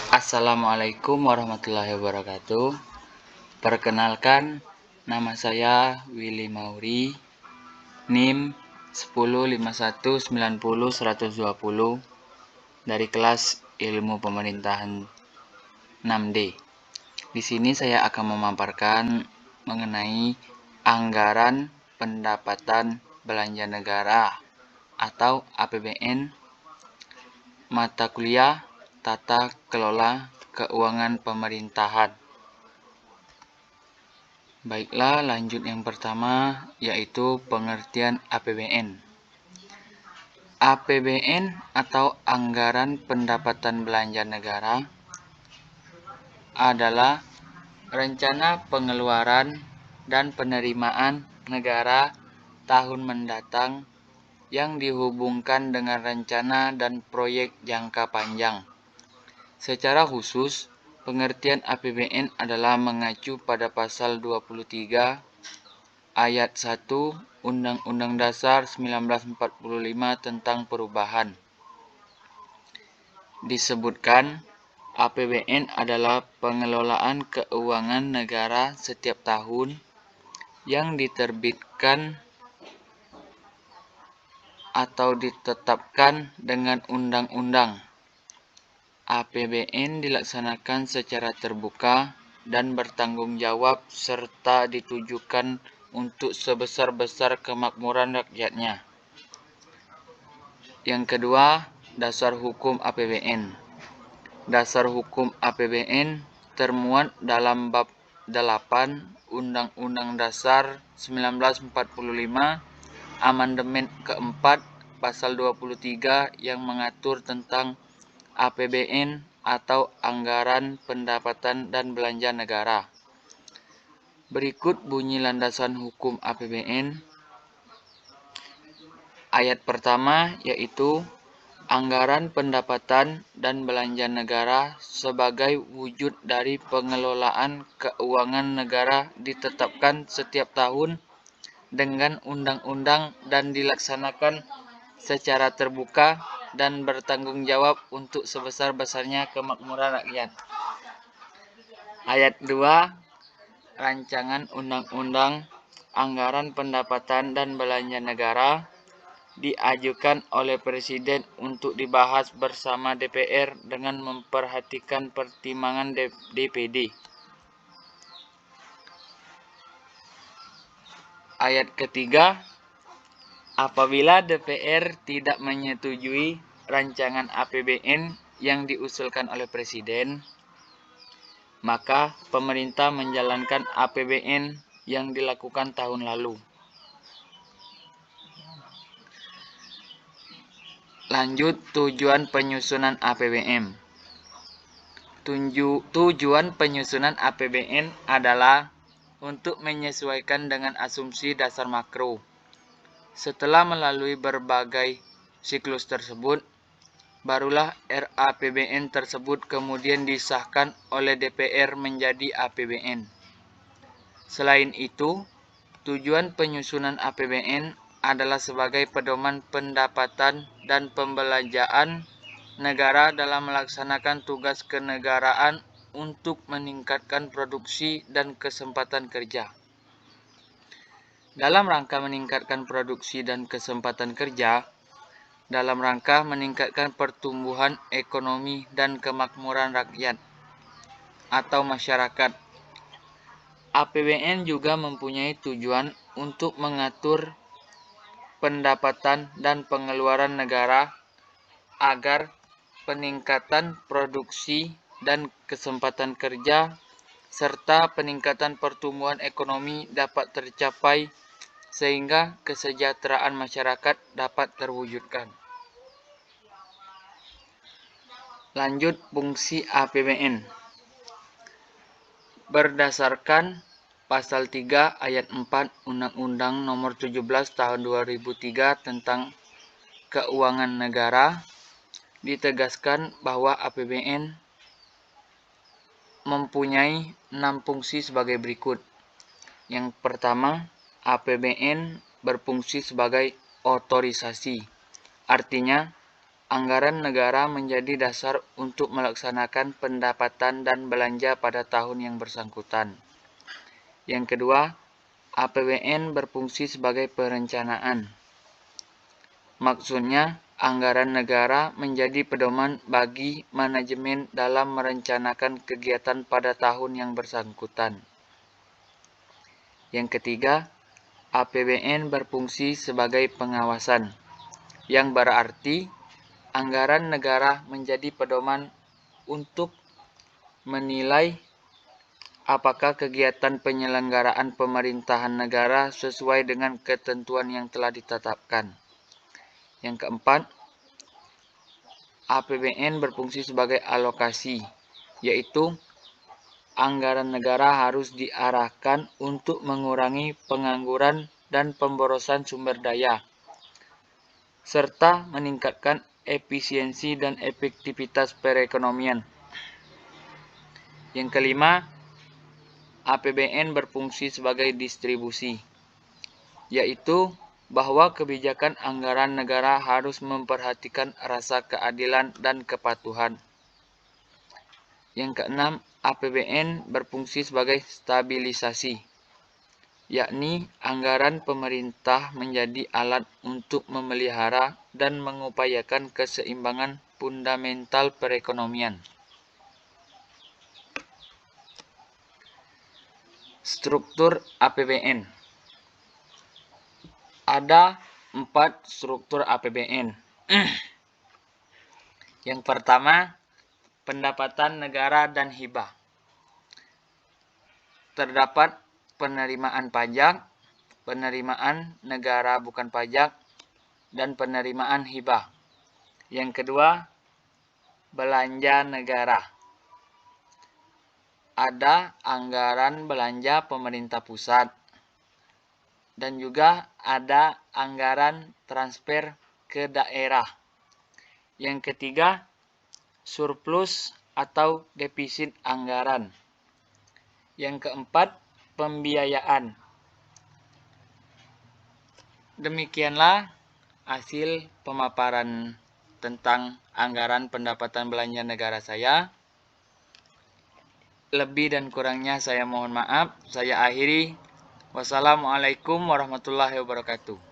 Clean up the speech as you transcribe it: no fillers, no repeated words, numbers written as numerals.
Assalamualaikum warahmatullahi wabarakatuh. Perkenalkan, nama saya Willy Mauri, NIM 105190120 dari kelas Ilmu Pemerintahan 6D. Di sini saya akan memaparkan mengenai anggaran pendapatan belanja negara atau APBN, mata kuliah Tata Kelola Keuangan Pemerintahan. Baiklah, lanjut yang pertama, yaitu pengertian APBN. APBN atau Anggaran Pendapatan Belanja Negara adalah rencana pengeluaran dan penerimaan negara tahun mendatang yang dihubungkan dengan rencana dan proyek jangka panjang. Secara khusus, pengertian APBN adalah mengacu pada pasal 23 ayat 1 Undang-Undang Dasar 1945 tentang perubahan. Disebutkan, APBN adalah pengelolaan keuangan negara setiap tahun yang diterbitkan atau ditetapkan dengan undang-undang. APBN dilaksanakan secara terbuka dan bertanggung jawab serta ditujukan untuk sebesar-besar kemakmuran rakyatnya. Yang kedua, dasar hukum APBN. Dasar hukum APBN termuat dalam bab 8 Undang-Undang Dasar 1945, Amandemen keempat, pasal 23 yang mengatur tentang APBN atau Anggaran Pendapatan dan Belanja Negara. Berikut bunyi landasan hukum APBN. Ayat pertama yaitu anggaran pendapatan dan belanja negara sebagai wujud dari pengelolaan keuangan negara ditetapkan setiap tahun dengan undang-undang dan dilaksanakan secara terbuka dan bertanggung jawab untuk sebesar-besarnya kemakmuran rakyat. Ayat 2, Rancangan Undang-Undang Anggaran Pendapatan dan Belanja Negara diajukan oleh Presiden untuk dibahas bersama DPR dengan memperhatikan pertimbangan DPD. Ayat ketiga, apabila DPR tidak menyetujui rancangan APBN yang diusulkan oleh Presiden, maka pemerintah menjalankan APBN yang dilakukan tahun lalu. Lanjut, tujuan penyusunan APBN. Tujuan penyusunan APBN adalah untuk menyesuaikan dengan asumsi dasar makro. Setelah melalui berbagai siklus tersebut, barulah RAPBN tersebut kemudian disahkan oleh DPR menjadi APBN. Selain itu, tujuan penyusunan APBN adalah sebagai pedoman pendapatan dan pembelanjaan negara dalam melaksanakan tugas kenegaraan untuk meningkatkan produksi dan kesempatan kerja. Dalam rangka meningkatkan produksi dan kesempatan kerja, dalam rangka meningkatkan pertumbuhan ekonomi dan kemakmuran rakyat atau masyarakat, APBN juga mempunyai tujuan untuk mengatur pendapatan dan pengeluaran negara agar peningkatan produksi dan kesempatan kerja serta peningkatan pertumbuhan ekonomi dapat tercapai sehingga kesejahteraan masyarakat dapat terwujudkan. Lanjut, fungsi APBN. Berdasarkan Pasal 3 Ayat 4 Undang-Undang Nomor 17 Tahun 2003 tentang Keuangan Negara, ditegaskan bahwa APBN mempunyai 6 fungsi sebagai berikut. Yang pertama, APBN berfungsi sebagai otorisasi. Artinya, anggaran negara menjadi dasar untuk melaksanakan pendapatan dan belanja pada tahun yang bersangkutan. Yang kedua, APBN berfungsi sebagai perencanaan. Maksudnya, anggaran negara menjadi pedoman bagi manajemen dalam merencanakan kegiatan pada tahun yang bersangkutan. Yang ketiga, APBN berfungsi sebagai pengawasan, yang berarti anggaran negara menjadi pedoman untuk menilai apakah kegiatan penyelenggaraan pemerintahan negara sesuai dengan ketentuan yang telah ditetapkan. Yang keempat, APBN berfungsi sebagai alokasi, yaitu anggaran negara harus diarahkan untuk mengurangi pengangguran dan pemborosan sumber daya, serta meningkatkan efisiensi dan efektivitas perekonomian. Yang kelima, APBN berfungsi sebagai distribusi, yaitu bahwa kebijakan anggaran negara harus memperhatikan rasa keadilan dan kepatuhan. Yang keenam, APBN berfungsi sebagai stabilisasi, yakni anggaran pemerintah menjadi alat untuk memelihara dan mengupayakan keseimbangan fundamental perekonomian. Struktur APBN. Ada 4 struktur APBN. Yang pertama, pendapatan negara dan hibah. Terdapat penerimaan pajak, penerimaan negara bukan pajak, dan penerimaan hibah. Yang kedua, belanja negara. Ada anggaran belanja pemerintah pusat, dan juga ada anggaran transfer ke daerah. Yang ketiga, surplus atau defisit anggaran. Yang keempat, pembiayaan. Demikianlah hasil pemaparan tentang anggaran pendapatan belanja negara saya. Lebih dan kurangnya saya mohon maaf. Saya akhiri. Wassalamualaikum warahmatullahi wabarakatuh.